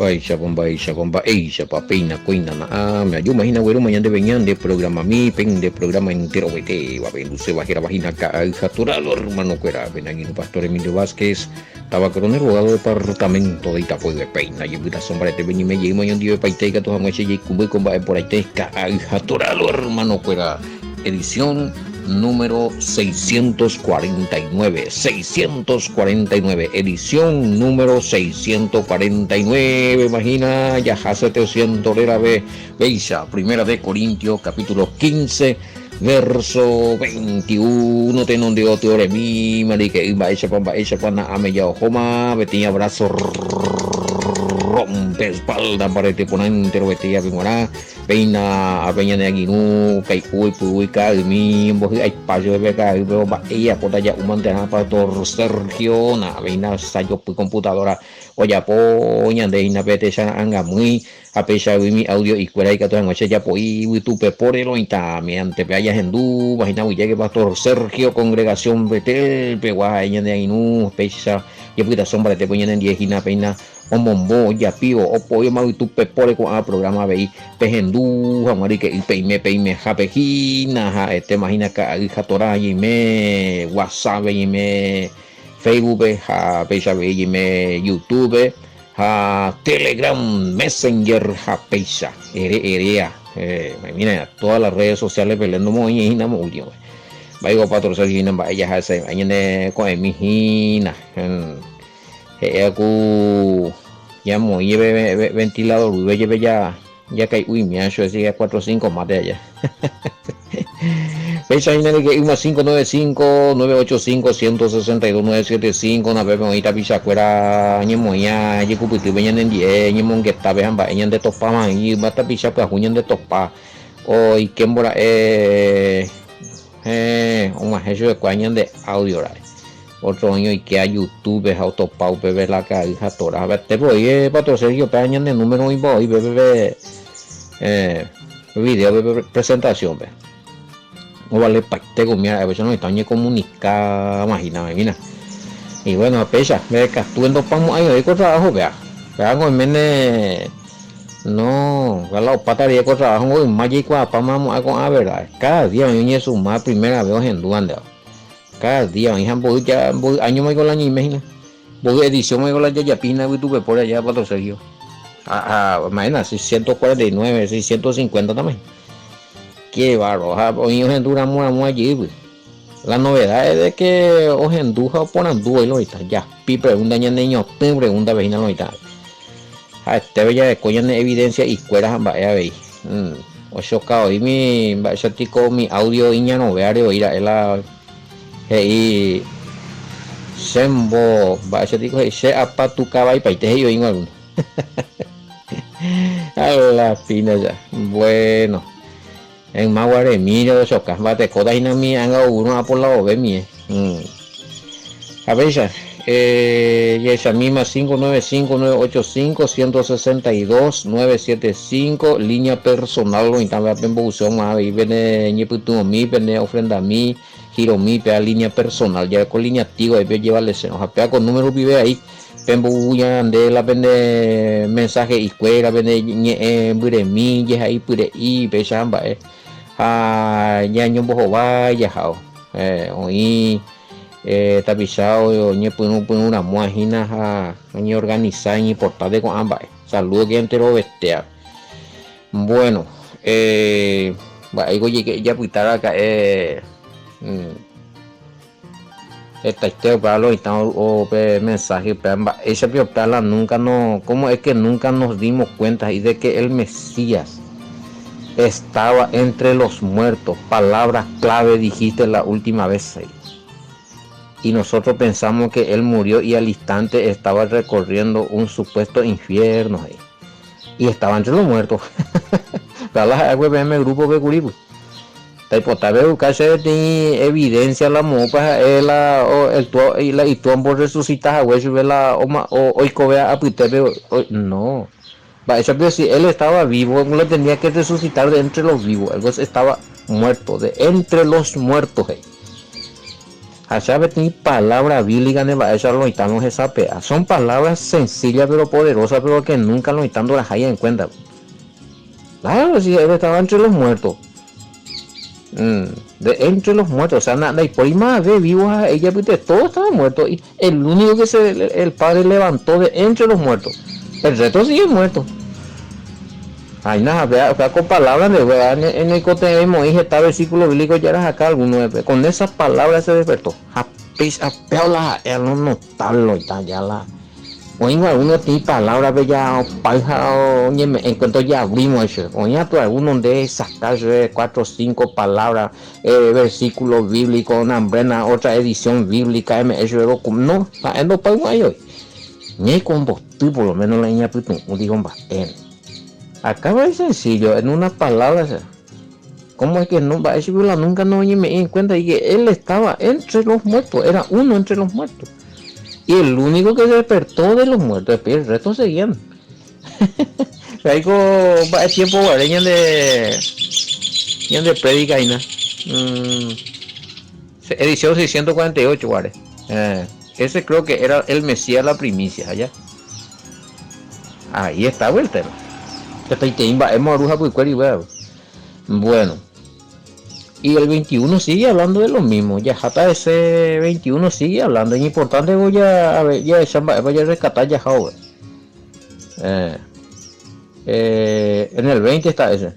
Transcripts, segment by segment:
Bomba, Asia, Papina, Cuina, me yo imagino, güero, mañana venían de programa mi, pen de programa entero, vete, va a ver, se va a vagina, natural, hermano, cuera, ven aquí, Pastor Emilio Vázquez, estaba con el abogado departamento de Itapué de Peina, y la sombra de venir me llevo, mañana de Paiteca, toda noche, y cumbe con va por ahí, natural, hermano, cuera, edición número 649, edición número 649, imagina, ya hace 700 era Beisa, primera de Corintios, capítulo 15, verso 21, tenon de otro mi marique, iba esa pana ameya ojoma, betía brazo rompe espalda parete ponente betía bimora peina apeña de aguinú kai pui kai mi bohi ai pajo beka ibo ba iya kota ya umantena pastor Sergio na veina sayo pu computadora oya po nya de ina pete sana anga muy apesha mi audio y cuera y que toda noche ya po y YouTube por el oita me ante pe haya hendú vagina uye que pastor Sergio congregación betel pe wa nya de aguinú pesha y puta sombra te ponían en 10 hina peina omombo ya pío opo yo mau tu pepore con a programa vei pehendú hamari que peime japejina ha este imagina ka jatora y me WhatsApp y me Facebook ha peisa y me YouTube ha Telegram Messenger ha peisa erea mira todas las redes sociales peleando muy hina muy vaya patrocinio vaya hace mañana con mi hina aku ya muy lleve ventilador lleve ya cae uy me ha hecho así a 4-5 más de allá fecha que 1595-985-162-975 una vez me ahorita pichacuera ñemo ya y cupiti venían en 10 ñemo que está vean vayan de topa y bata pichaca juñan de topa hoy que mora un hecho de cuañan de audio otro año y que a YouTube es autopau bebé la caja tora te voy pato Sergio peñan de número y voy bebé video de presentación ve o vale parte con mira a veces no están comunicar imagíname mira y bueno a pesar me castuendo pamo ahí con trabajo vea con mene no la pataría con trabajo hoy mágico a pamamos con a verdad cada día me su más primera vez en Duanda cada día en voy ya voy año me con la imagina voy edición me con la ya pina YouTube por allá para Sergio imagina 649 650 también qué barro hoy en dura muy allí pues. La novedad es de que hoy en dura ponen duelo y tal ya pi pregunta ya niño pregunta vecina no y tal este bella de coña de evidencia y cueras vaya veis o chocado y mi tico mi audio iña no vea de oír la y sembo va ese tico se apa tu cabay paite yo igual a la fina ya bueno en maguare mira de chocas bate coda y na mi anga uno a por la ove mi a ver ya esa misma 595-985-162-975 línea personal lo intamba en buzón a y viene ni puto mi viene ofrenda a mí giro mi pea línea personal ya con línea activa y llevarle se nos apea con número vive ahí pembo ya de la vende mensaje y cuera vende bure mi ya ahí pure y pesamba ya ñombo vaya jao hoy tapizado ni una muajina ni organizada ni portada con ambas saludos que entero bestia bueno ya puitara acá este para los o mensaje esa piopala nunca no cómo es que nunca nos dimos cuenta y de que el Mesías estaba entre los muertos palabras clave dijiste la última vez y nosotros pensamos que él murió y al instante estaba recorriendo un supuesto infierno y estaba entre los muertos la grupo que curibu taipotave buscarse de evidencia la mopa el tuambo resucitar a hueso vela o cobea a pitebe no va eso pero si él estaba vivo no le tenía que resucitar de entre los vivos algo estaba muerto de entre los muertos sabe ni palabra bíblica ne va eso lo estamos esa pea. Son palabras sencillas pero poderosas, pero que nunca lo están las hay en cuenta. Claro, si él estaba entre los muertos. Entre los muertos, o sea, nada, y por ahí más ve vivos a ella, porque todos estaban muertos, y el único que el padre levantó de entre los muertos, el resto sigue muerto. Ay, nada, vea con palabras de verdad, en el contenido dije, está versículo bíblico, ya era acá alguno, con esas palabras se despertó. No notarlo, ya la. Oye, algunos tiene palabras bella paja en cuanto ya abrimos eso. Oye, tú algunos de sacar 4 o 5 palabras, versículos bíblicos, una brena, otra edición bíblica, eso no, no pago ahí. Ni con vos, tú por lo menos la niña puto, digo, acá va sencillo, en una palabra, ¿cómo es que no va? Eso nunca no me di cuenta y que él estaba entre los muertos, era uno entre los muertos. Y el único que se despertó de los muertos, después el resto seguían. Traigo tiempo guareña de predica y nada. Edición 648 guare. Ese creo que era el Mesías la primicia allá. Ahí estaba el tema. Bueno. Y el 21 sigue hablando de lo mismo. Ya hasta ese 21 sigue hablando. Es importante voy a ver, ya vaya a rescatar ya Howard. En el 20 está ese.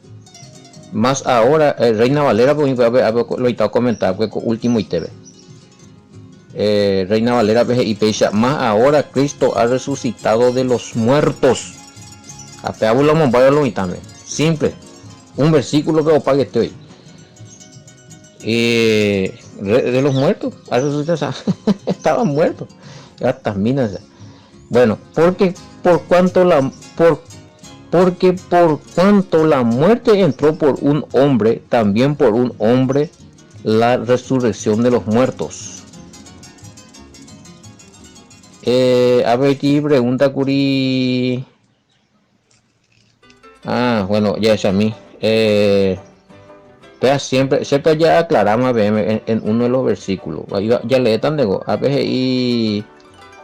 Más ahora, Reina Valera, pues lo estaba comentando, pues último ITV. Reina Valera, pues, y pecha, más ahora Cristo ha resucitado de los muertos. Hasta hablamos lo también. Simple. Un versículo que os pague este hoy. De los muertos, estaban muertos, hasta minas. Bueno, porque por cuanto la muerte entró por un hombre, también por un hombre la resurrección de los muertos. A ver, aquí pregunta Curi. Bueno, ya es a mí. Siempre ya aclaramos en uno de los versículos. Ya le tan de a veces y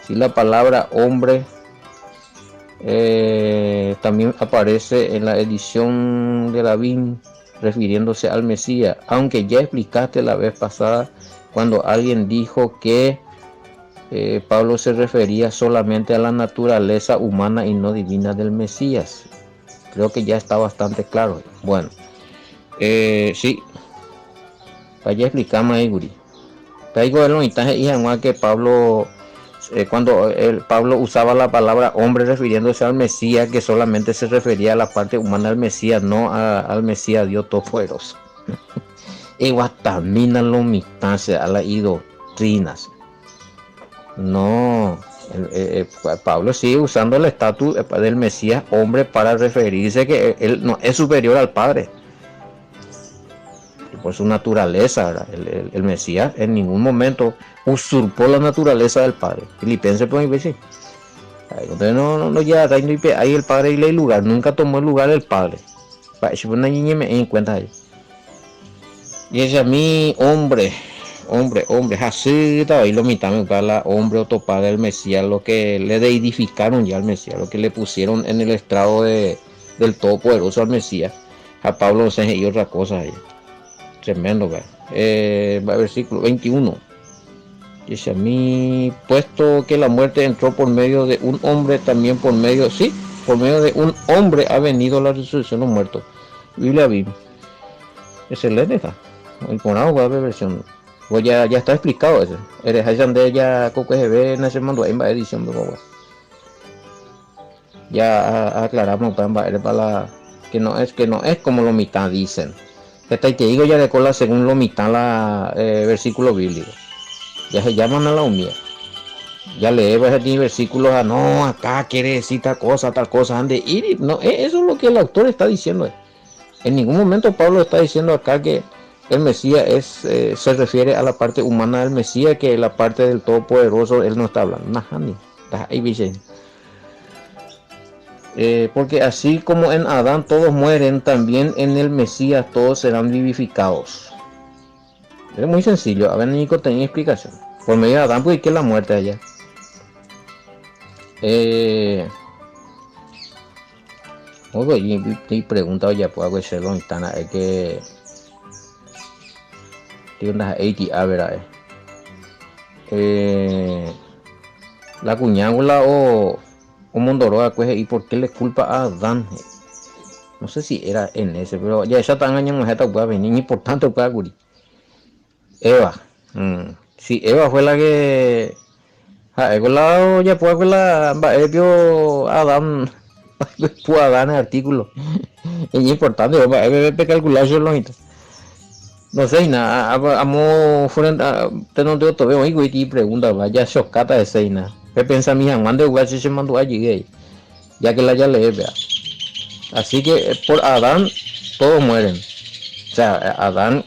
si la palabra hombre también aparece en la edición de David refiriéndose al Mesías, aunque ya explicaste la vez pasada cuando alguien dijo que Pablo se refería solamente a la naturaleza humana y no divina del Mesías. Creo que ya está bastante claro. Bueno. Sí, vaya a explicarme ahí, Guri. Traigo el mensaje y que Pablo, cuando Pablo usaba la palabra hombre refiriéndose al Mesías, que solamente se refería a la parte humana del Mesías, no al Mesías Dios Todopoderoso. Y guatamina lo mitase a las doctrinas. No, Pablo sigue usando el estatus del Mesías hombre para referirse que él no es superior al Padre. Por su naturaleza, el Mesías en ningún momento usurpó la naturaleza del Padre. Filipenses pueden decir. Entonces no ya ahí el Padre y el lugar, nunca tomó el lugar del Padre. Para eso una niña me en cuenta ahí. Y ese a mí, hombre, así estaba ahí lo mitad la hombre o topada del Mesías, lo que le deidificaron ya al Mesías, lo que le pusieron en el estrado del Todopoderoso al Mesías. A Pablo se y otra cosa ahí. Tremendo, versículo 21. Dice a mí, puesto que la muerte entró por medio de un hombre, también por medio de un hombre ha venido la resurrección de los muertos. Biblia viva. Excelente está. Y por agua de versión. Pues ya está explicado eso. Eres allá de ya coco se ve en ese mando en la edición de agua. Ya aclaramos para la que no es como lo mitad dicen. Te digo ya de cola según lo mitad versículo bíblico. Ya se llaman a la humildad. Ya leemos ese versículos no, acá quiere decir tal cosa, ande ir. No, eso es lo que el autor está diciendo. En ningún momento Pablo está diciendo acá que el Mesías se refiere a la parte humana del Mesías, que la parte del Todopoderoso él no está hablando. Porque así como en Adán todos mueren, también en el Mesías todos serán vivificados. Es muy sencillo, a ver, Nico, tenía explicación. Por medio de Adán, pues, que la muerte allá. Oye, y pregunta, ya pues, algo de Lontana, es que. Tiene unas 80, a ver, la cuñágula o Mondoroa, pues, y por qué le culpa a Adán. No sé si era en ese, pero ya esa tan años mujer puede venir, ni por tanto puede curir. Eva. Sí, Eva fue la que. Lado ya puede la vio Adán. Puede Adán el artículo. Es importante, es calcular eso lo no sé, nada, amo fuera te no te veo y pregunta, vaya chocata de seina. ¿Qué piensa mi Juan de Guachi se mandó allí? Ya que la ya le vea. Así que por Adán todos mueren. O sea, Adán,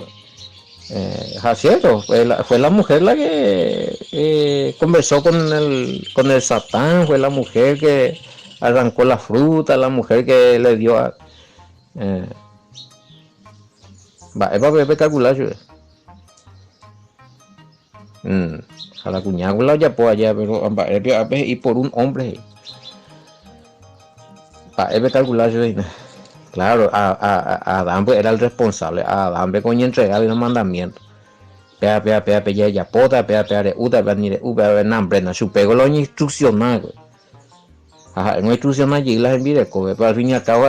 cierto, fue la mujer la que conversó con el Satán, fue la mujer que arrancó la fruta, la mujer que le dio a. Eh, es para espectacular, yo. A la cuñada ya puedo allá, pero y por un hombre. Para espectacular, yo. Claro, a Adán era el responsable, a Adán coño entregarle el mandamiento. Pea, ya pota, pea, de uta, ni de uta, nambre, na su pego lo instruccional. Ajá, en instruccional allí las envíe, pero al fin y al cabo,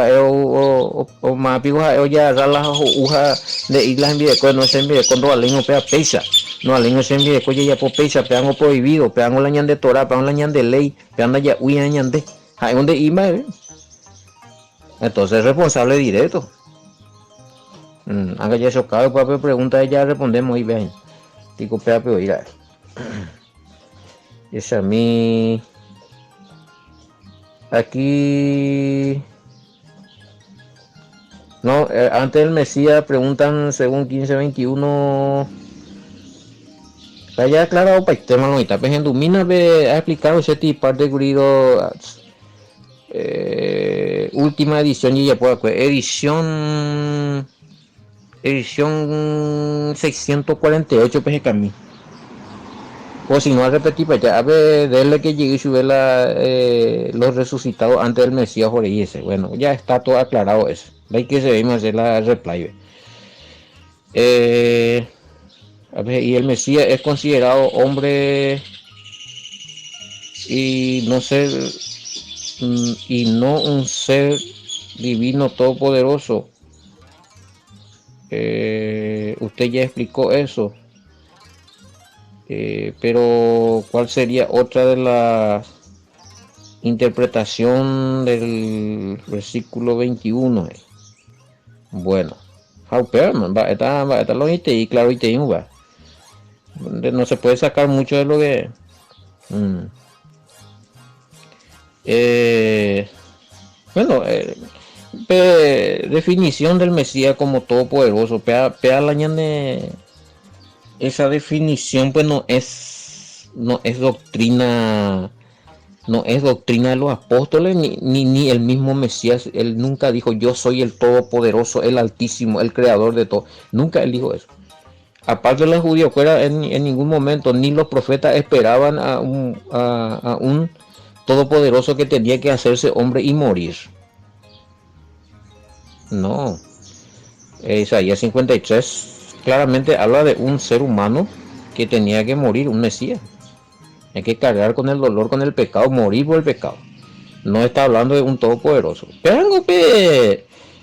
o más pico, ya las hojas de islas envíe, no se envíe, cuando alen o pea pesa. No alen o se envíe, ya por pesa, pean o prohibido, pean o la ñan de Torah, pean la ñan de ley, pean ya huya ñan de. Ahí donde iba, entonces responsable directo. Haga ya chocado, pues pregunta ya respondemos y vean. Digo, pea, pero irá. Esa a mí. Aquí. No, antes del Mesías preguntan según 1521. Ya aclarado para el tema, no está pensando. Mina ha explicado ese tipo de gurido. Última edición y ya puedo edición 648 pues camino o si no a repetir pues ya a ver desde que llegue y sube los resucitados antes del Mesías por ahí ese bueno ya está todo aclarado eso hay que se debe hacer la reply a ver, y el Mesías es considerado hombre y no ser y no un ser divino todopoderoso. Usted ya explicó eso, pero ¿cuál sería otra de las interpretación del versículo 21? Bueno, está lo y claro y va. No se puede sacar mucho de lo que bueno, definición del Mesías como todopoderoso, pea la ñane, esa definición pues no es doctrina, no es doctrina de los apóstoles ni el mismo Mesías. Él nunca dijo yo soy el todopoderoso, el altísimo, el creador de todo, nunca él dijo eso. Aparte de los judíos fuera en ningún momento ni los profetas esperaban a un todopoderoso que tenía que hacerse hombre y morir. No, Isaías 53 claramente habla de un ser humano que tenía que morir, un Mesías. Hay que cargar con el dolor, con el pecado, morir por el pecado. No está hablando de un todopoderoso. Pero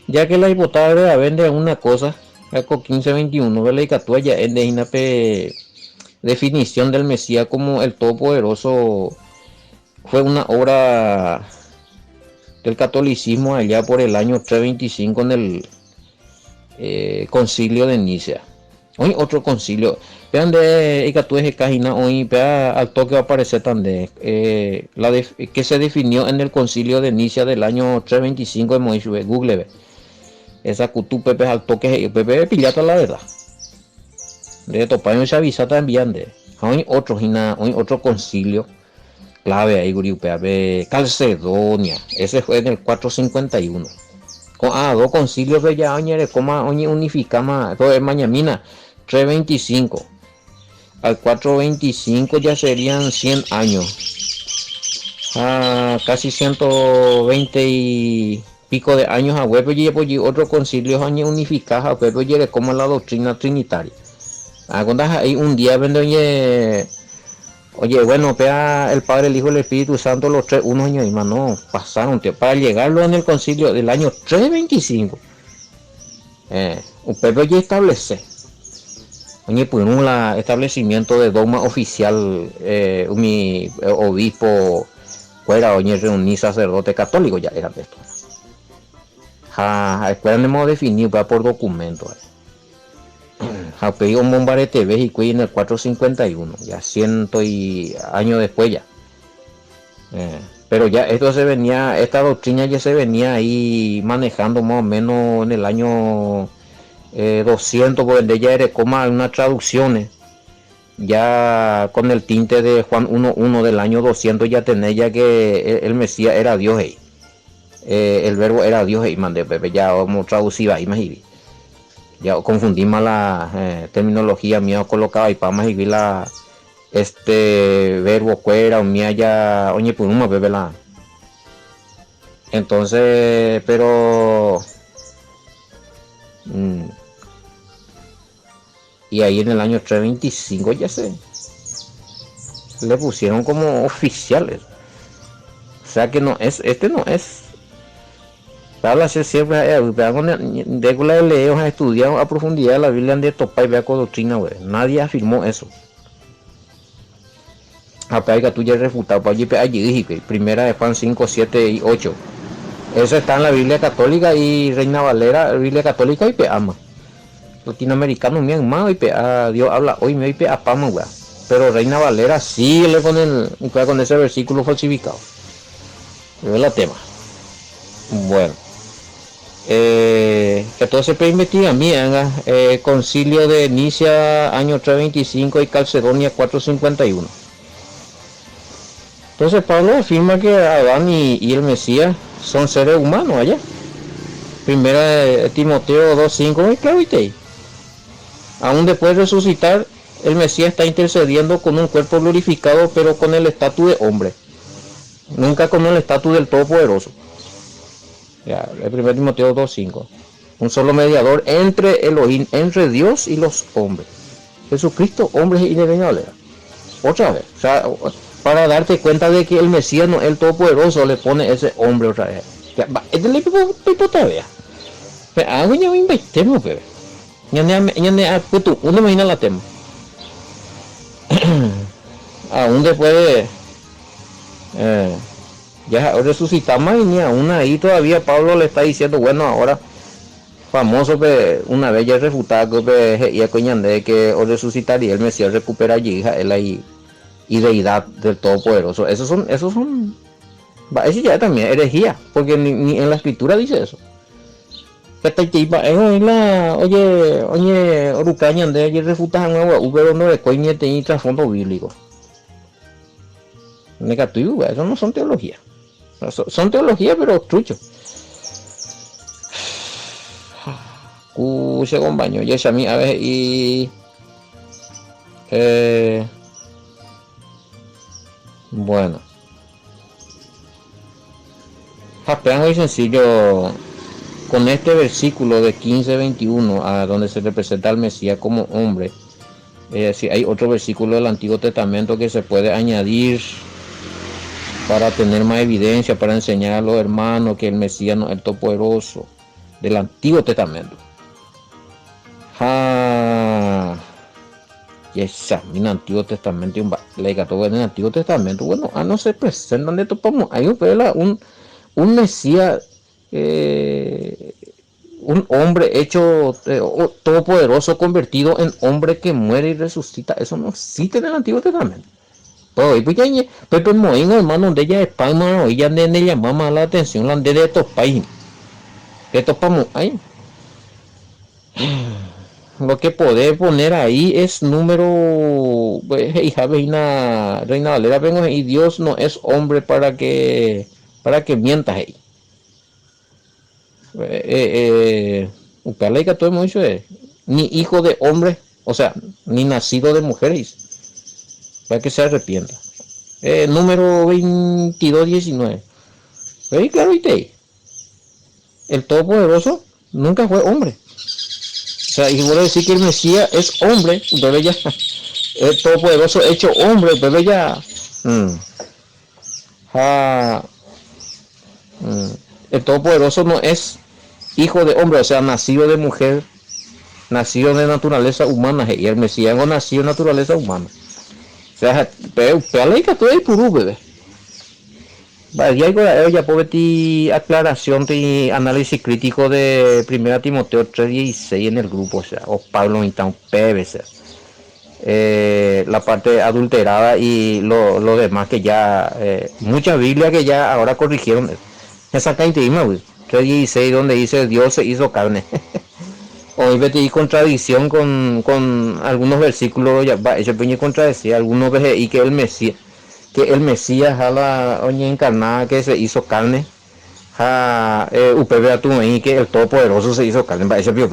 ya que la hipotática vende una cosa, con 1521, ¿verdad? Y catuaya en de definición del Mesías como el todopoderoso fue una obra del catolicismo allá por el año 325 en el concilio de Nicea. Hoy otro concilio. Vean de Icatueje Cajina hoy al toque va a aparecer también que se definió en el concilio de Nicea del año 325 de Moisés. Google ve. Esa cutu Pepe al toque Pepe pillata la verdad. De topaño se avisa también de. Hoy otro concilio clave ahí Guriupea de Calcedonia, ese fue en el 451 dos concilios de ya añere coma unificama todo es mañamina 325. Al 425 ya serían 100 años. Casi 120 y pico de años a huevo y otro concilio año unificado a huevo y como la doctrina trinitaria. Cuando ahí un día vendo oye, bueno, pea el Padre, el Hijo y el Espíritu Santo, los tres, unos años y más, no, pasaron, tío, para llegarlo en el concilio del año 325. Un pueblo ya establece. Oye, pues un establecimiento de dogma oficial, mi obispo, fuera, oye, reuní sacerdote católico, ya era de esto. Hemos definido por documento. Pedí un bombarete de y en el 451, ya 100 años después ya. Pero ya esto se venía, esta doctrina ya se venía ahí manejando más o menos en el año 200, porque ya era como unas traducciones. Ya con el tinte de Juan 1.1 del año 200 ya tenés ya que el Mesías era Dios. El verbo era Dios y mandé, ya vamos traducir ahí más y ya confundí más la terminología mía colocada y para más y vi la verbo fuera o mía ya oye pues no bebe la entonces pero y ahí en el año 325 ya se le pusieron como oficiales, o sea que no es no es. Habla siempre de la leemos a estudiar a profundidad la Biblia de topa y vea con doctrina, güey. Nadie afirmó eso. Aparte que tú ya refutado para allí dije primera de Juan 5, 7 y 8. Eso está en la Biblia católica y Reina Valera, Biblia católica y ama. Latinoamericano me han amado y Dios habla hoy me y pama, güey. Pero Reina Valera sí le con ese versículo falsificado. Es el tema. Bueno. Entonces pues investiga mía concilio de Nicea año 325 y Calcedonia 451. Entonces Pablo afirma que Adán y el Mesías son seres humanos allá. Primera de Timoteo 2.5, claro, ¿viste? Aún después de resucitar, el Mesías está intercediendo con un cuerpo glorificado, pero con el estatus de hombre, nunca con el estatus del Todopoderoso. Ya, el 1 Timoteo 2.5. Un solo mediador entre Elohim, entre Dios y los hombres. Jesucristo, hombre y de Reina Valera. Otra vez. O sea, para darte cuenta de que el Mesías no es el Todopoderoso, le pone ese hombre otra vez. Es del tipo todavía. Pero ya me invitemos, bebé. Uno imagina la tema. Aún después de ya resucitamos y ni aún ahí todavía Pablo le está diciendo, bueno, ahora famoso una vez ya refutado que o resucitaría el Mesías recupera allí él ahí y deidad del Todopoderoso. Esos son eso ya también herejía, porque ni en la escritura dice eso. Oye, Orucaña de ayer refutan pero no recoñete y trasfondo bíblico. Negativo, eso no son teología. Son teología, pero trucho. Se compañero, ya a mí a ver y bueno. Japean hoy sencillo con este versículo de 15-21 a donde se representa al Mesías como hombre. Si hay otro versículo del Antiguo Testamento que se puede añadir para tener más evidencia, para enseñar a los hermanos que el Mesías no es el Todopoderoso del Antiguo Testamento. Y examina el Antiguo Testamento y en el Antiguo Testamento, bueno, no se presentan de topamos. Hay un Mesías, un hombre hecho todopoderoso convertido en hombre que muere y resucita. Eso no existe en el Antiguo Testamento. Pero moingo hermano donde ella es palma y ya le llama la atención la de estos países de topamos ahí. Lo que podés poner ahí es número hija Reina Valera vengo y Dios no es hombre para que mientas ahí. Todo mucho ni hijo de hombre O sea, ni nacido de mujeres, para que se arrepienta. Número 22:19. Claro, ¿viste? El Todopoderoso nunca fue hombre. O sea, y vuelvo a decir que el Mesías es hombre, bebé ya. El Todopoderoso hecho hombre, bebé ya. Mm, ah, mm. El Todopoderoso no es hijo de hombre, o sea, nacido de mujer, nacido de naturaleza humana. Y el Mesías no nació de naturaleza humana. O sea, pero la todo es puro, bebé. Vaya, ya puedo ver aclaración y análisis crítico de 1 Timoteo 3:16 en el grupo, o sea, o Pablo Mitán PBC. La parte adulterada y lo demás que ya, muchas Biblias que ya ahora corrigieron. Esa caída, 3:16 donde dice Dios se hizo carne. Hoy metí contradicción con algunos versículos, ya va, eso peña contradecía algunos veces y que el Mesías a la oña encarnada que se hizo carne, a UPB a tu que el Todopoderoso se hizo carne, va, eso vio,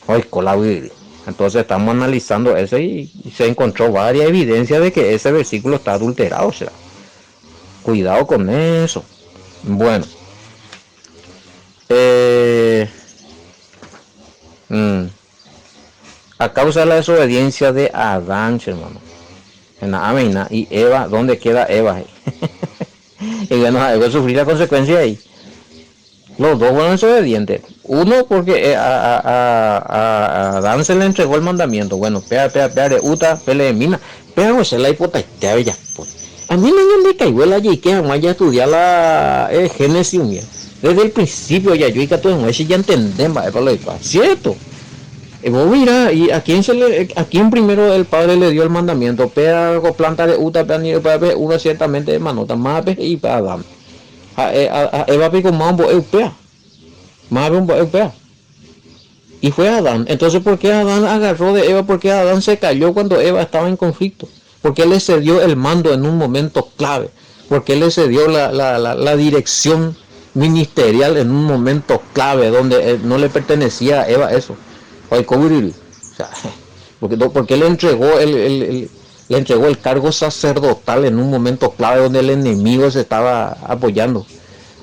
hoy cola. Entonces estamos analizando eso y se encontró varias evidencias de que ese versículo está adulterado, o sea, cuidado con eso. Bueno, eh, mm, a causa de la desobediencia de Adán, hermano, en la Amina y Eva, ¿dónde queda Eva? Y bueno, debe sufrir la consecuencia ahí. Los dos fueron desobedientes. Uno porque a Adán se le entregó el mandamiento. Bueno, pea de Uta, pele de mina. Pero se la hipoteca ya. A mí no le caigo la que además ya estudiar la Génesis. Desde el principio ya yo y que todo eso ya entendemos, ¿cierto? Vos mira, y a quién primero el padre le dio el mandamiento, pea planta de Uta, pea ni de uno ciertamente de manota, más y para Adán. A Eva pico mambo europea. Más europea. Y fue Adán. Entonces, ¿por qué Adán agarró de Eva? ¿Por qué Adán se cayó cuando Eva estaba en conflicto? ¿Por qué le cedió el mando en un momento clave? ¿Por qué le cedió la dirección ministerial en un momento clave donde no le pertenecía a Eva eso? O sea, porque le entregó le entregó el cargo sacerdotal en un momento clave donde el enemigo se estaba apoyando.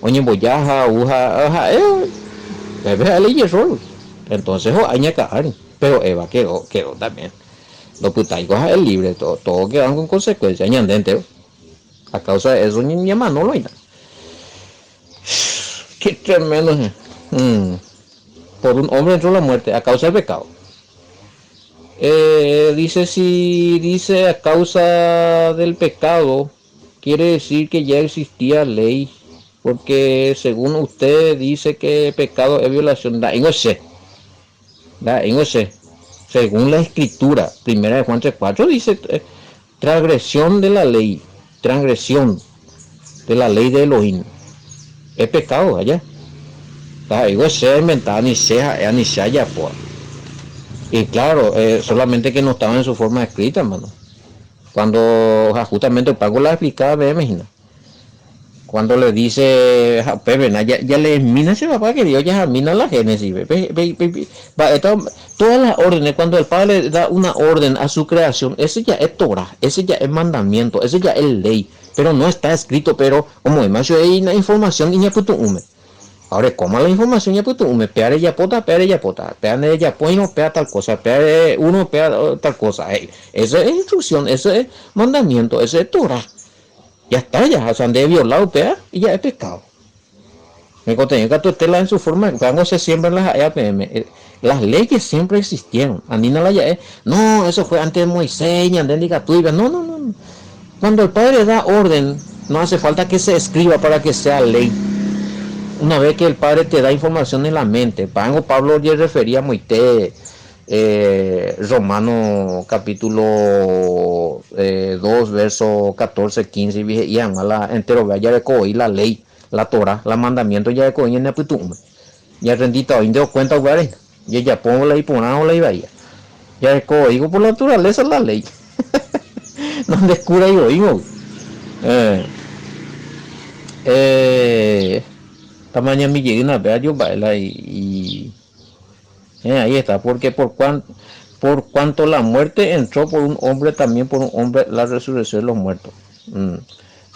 Oye, boyaja, uja, entonces, pero Eva quedó también. Los putaicos es libre, todo quedan con consecuencias, ñandente. A causa de eso, ni más no lo hay nada. Qué tremendo. Por un hombre entró la muerte, a causa del pecado. Dice a causa del pecado, quiere decir que ya existía ley, porque según usted dice que pecado es violación, no sé, según la escritura, 1 Juan 3:4 dice transgresión de la ley, transgresión de la ley de Elohim, es pecado allá. Digo, sea inventada ni sea ya por. Y claro, solamente que no estaba en su forma escrita, hermano. Cuando justamente el Paco la explicaba, ve, imagina. Cuando le dice, Pepe, ya le mina ese papá que Dios ya mina la Génesis. Todas las órdenes, cuando el Padre da una orden a su creación, ese ya es Torah, ese ya es mandamiento, ese ya es ley. Pero no está escrito, pero como además hay una información y ya puto hume. Ahora, como la información ya puto hume, peare ya pota, peare ya no pea tal cosa, peare uno, pea tal cosa. Eso es instrucción, eso es mandamiento, eso es Torah. Ya está, ya, o sea, han de violado, pea, y ya es pecado. Me contenido que tú en su forma, cuando se siembran las APM, las leyes siempre existieron. Andina la ya es, no, eso fue antes de Moisés, antes de Gatuiba, no. Cuando el Padre da orden, no hace falta que se escriba para que sea ley. Una vez que el Padre te da información en la mente, Pablo ya refería a Moisés, Romano capítulo 2, verso 14, 15, y la entero ya de coí la ley, la Torah, la mandamiento ya de coí en el putum. Ya rendita hoy dio cuenta, güey, ya pongo la hiponao la iba ya de código por naturaleza la ley. No descubra y oímos. Tamaña mi llegué una vez yo baila y ahí está, porque por cuanto la muerte entró por un hombre, también por un hombre la resurrección de los muertos.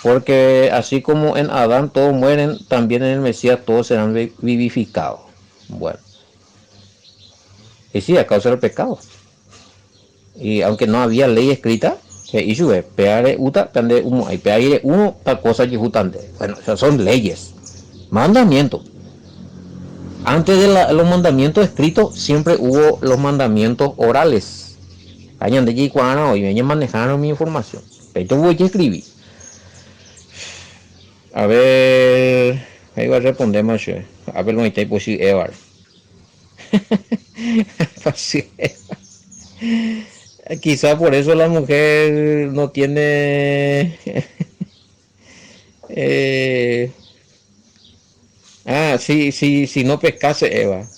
Porque así como en Adán todos mueren, también en el Mesías todos serán vivificados. Bueno, y sí, a causa del pecado. Y aunque no había ley escrita, se hizo peare uta tande uno hay peare uno tal cosa que jutante. Bueno, esas son leyes, mandamientos. Antes de los mandamientos escritos siempre hubo los mandamientos orales. Añan de allí cuando hoy me manejaron mi información. Pero voy a escribir. A ver, ahí va a responder más. A ver, no hay pues sí, Evar. Quizá por eso la mujer no tiene eh, sí, sí, si no pescase Eva.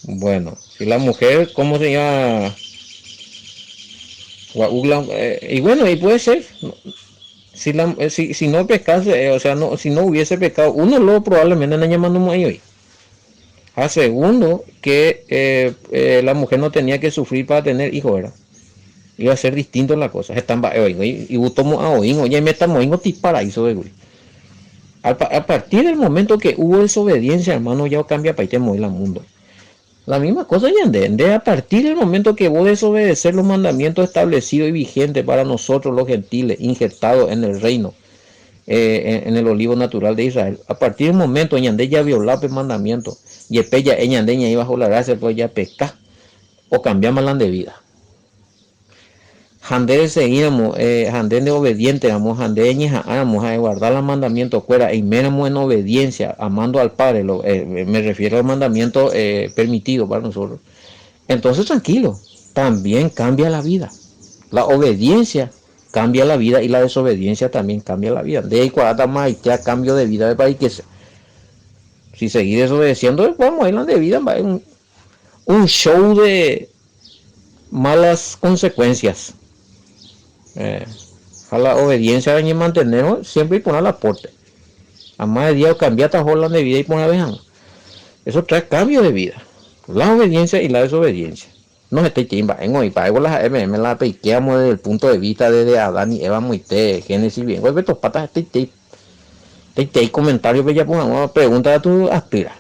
Bueno, si la mujer, ¿cómo se llama? Y bueno, y puede ser, si no pescase, o sea, no, si no hubiese pecado, uno lo probablemente no llamando muy hoy. A segundo, que la mujer no tenía que sufrir para tener hijos, ¿verdad? Iba a ser distinto la cosa. Están y tomo a oín, oye, me estamos oín paraíso de güey. A partir del momento que hubo desobediencia, hermano, ya cambia para irte el mundo. La misma cosa ya ande, a partir del momento que vos desobedecer los mandamientos establecidos y vigentes para nosotros los gentiles, injertados en el reino, en el olivo natural de Israel, a partir del momento en ya violaba el mandamiento, y ya iba bajo la gracia, pues ya peca, o cambiamos la de vida. Jande seguíamos, jande de obediente, jande de guardar los mandamientos fuera, y menos en obediencia, amando al Padre, me refiero al mandamiento permitido para nosotros. Entonces tranquilo, también cambia la vida. La obediencia cambia la vida y la desobediencia también cambia la vida. De ahí cuando más ya cambio de vida de país que si seguir desobedeciendo, vamos a ir de vida, un show de malas consecuencias. A la obediencia hay que mantenernos siempre y poner el aporte. A más de día cambiar esta jornada de vida y poner vejano. Eso trae cambio de vida. La obediencia y la desobediencia. No estoy chimba. En hoy, para las MM la peiqueamos desde el punto de vista de Adán y Eva, Moisés, Génesis, bien. Hoy tus patas, estoy comentarios que ya pongamos pregunta a tu aspira.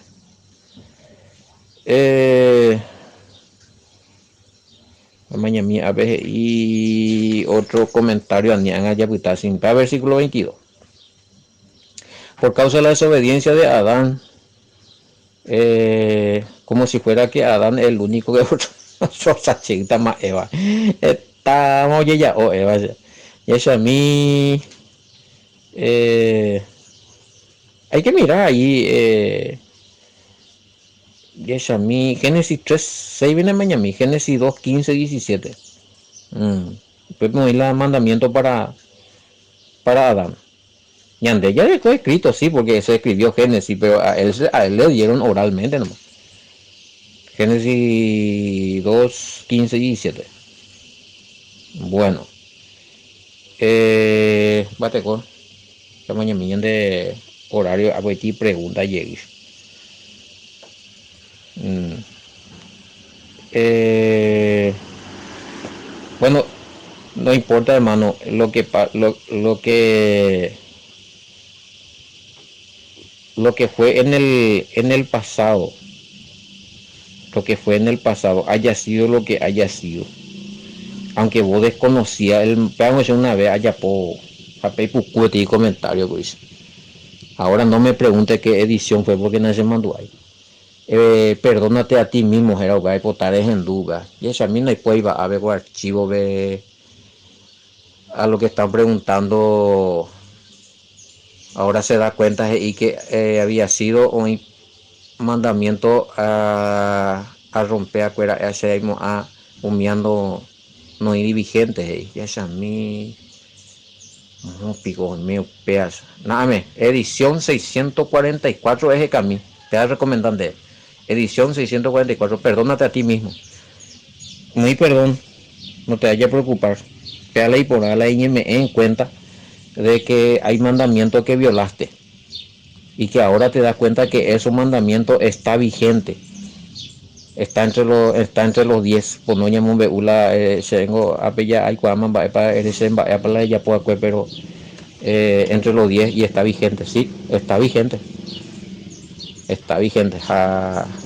Mañana a ver, y otro comentario sin versículo 22. Por causa de la desobediencia de Adán, como si fuera que Adán es el único que chiquita más Eva. Estamos ya o Eva. Y eso a mí hay que mirar ahí. Y a mí, Génesis 3, 6 viene mañana, Génesis 2, 15, 17. Pues me doy el mandamiento para Adán. Y ande ya dejó escrito, sí, porque se escribió Génesis, pero a él le dieron oralmente nomás. Génesis 2, 15, 17. Bueno. Bate con. La mañana de horario, a ver, pregunta llegué. Bueno, no importa, hermano, lo que fue en el pasado, haya sido lo que haya sido, aunque vos desconocías el una vez haya po y comentario pues. Ahora no me pregunte qué edición fue porque no se mandó ahí. Perdónate a ti mismo, Gerardo, que hay potares en duda. Y eso a mí no hay pues iba a ver archivo a lo que están preguntando. Ahora se da cuenta y que había sido un mandamiento a romper acuerda a humeando no ir vigente. Y eso a mí no pico mío pedazo. Nada, edición 644 es el camino. Te da recomendante. Edición 644, perdónate a ti mismo. Muy perdón, no te vayas a preocupar. Te ley por la me en cuenta de que hay mandamientos que violaste y que ahora te das cuenta que ese mandamiento está vigente. Está entre los 10 por no llamar beula se vengo a pella hay cuaman va para eres va para ya puedo pero entre los 10 y está vigente, sí, está vigente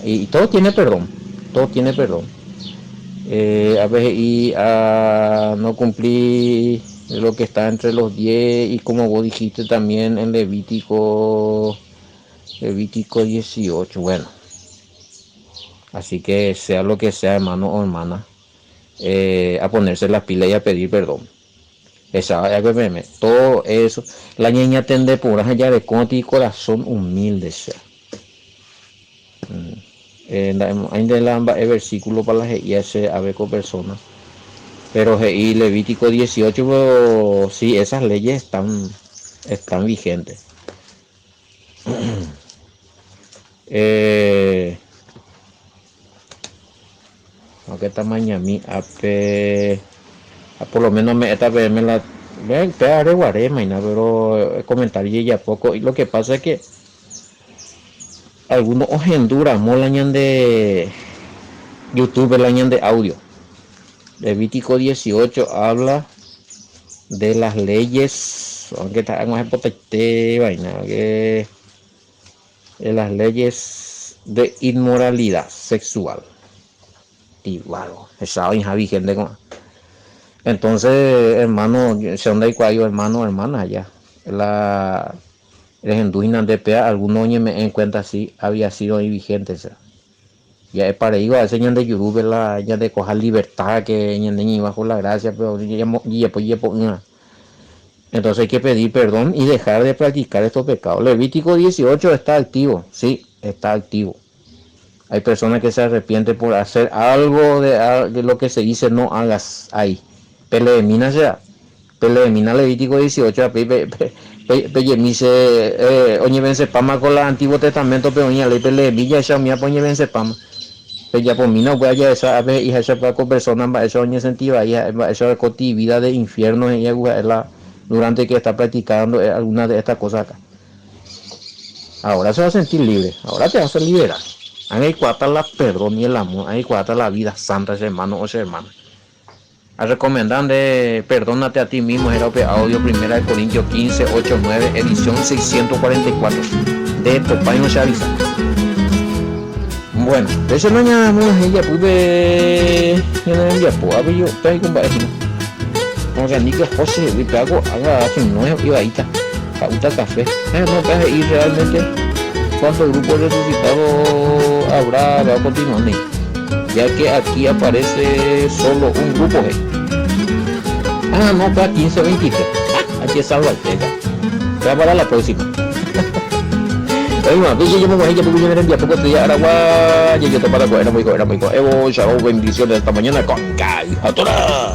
y todo tiene perdón, todo tiene perdón. A veces y no cumplí lo que está entre los 10 y como vos dijiste también en Levítico 18, bueno, así que sea lo que sea hermano o hermana, a ponerse las pilas y a pedir perdón. Esa todo eso, la niña tende por allá de conti y corazón humilde sea. Hay de lamba el versículo para la y ese abeco persona. Pero y Levítico 18, pero, sí, esas leyes están vigentes. Aunque tamaño a mí, por lo menos esta vez me la haré guarema, pero comentario ya poco. Y lo que pasa es que algunos Honduras molañan de YouTube, el de audio. Levítico 18 habla de las leyes, aunque está más potente vaina, que de las leyes de inmoralidad sexual. Y bueno, esa hija vigente con. Entonces, hermano, son de cuello, hermano, hermana, ya. El hinduismo de PA, algunos me en cuenta así, había sido vigente, o sea. Ya es para ir a ese de YouTube, ya de coger libertad, que ni bajo la gracia, pero entonces hay que pedir perdón y dejar de practicar estos pecados. Levítico 18 está activo, sí, está activo. Hay personas que se arrepienten por hacer algo de lo que se dice no hagas ahí. Pelemina sea, Pelemina Levítico 18, oye vence pama con el Antiguo Testamento, pero oye ley Pelemilla esa mía oye vence pama. Ya por mí no voy a ya esa vez hija esa con personas va eso oye sentido ahí esa vida de infierno ella durante que está practicando alguna de estas cosas acá. Ahora se va a sentir libre, ahora te vas a liberar. Hay cuata la perdón y el amor, hay cuata la vida santa ese hermano o esa hermana. A recomendar de perdónate a ti mismo, era audio 1 Corintios 15, 8, 9, edición 644 de Topaño Chavisa. Bueno, eso no es ella pude ya puedo yo estoy con bajo. Organico José, y pago haga un nuevo y ahí está. Pauta café. No caje y realmente cuántos grupos resucitados habrá va continuando. Ya que aquí aparece solo un grupo G. No, para 15 23. Aquí es Salvatega. Ya para la próxima. Yo me voy a ir porque yo me envié poco de Araguay. Yo te para era muy bendiciones esta mañana con Kai Hatora.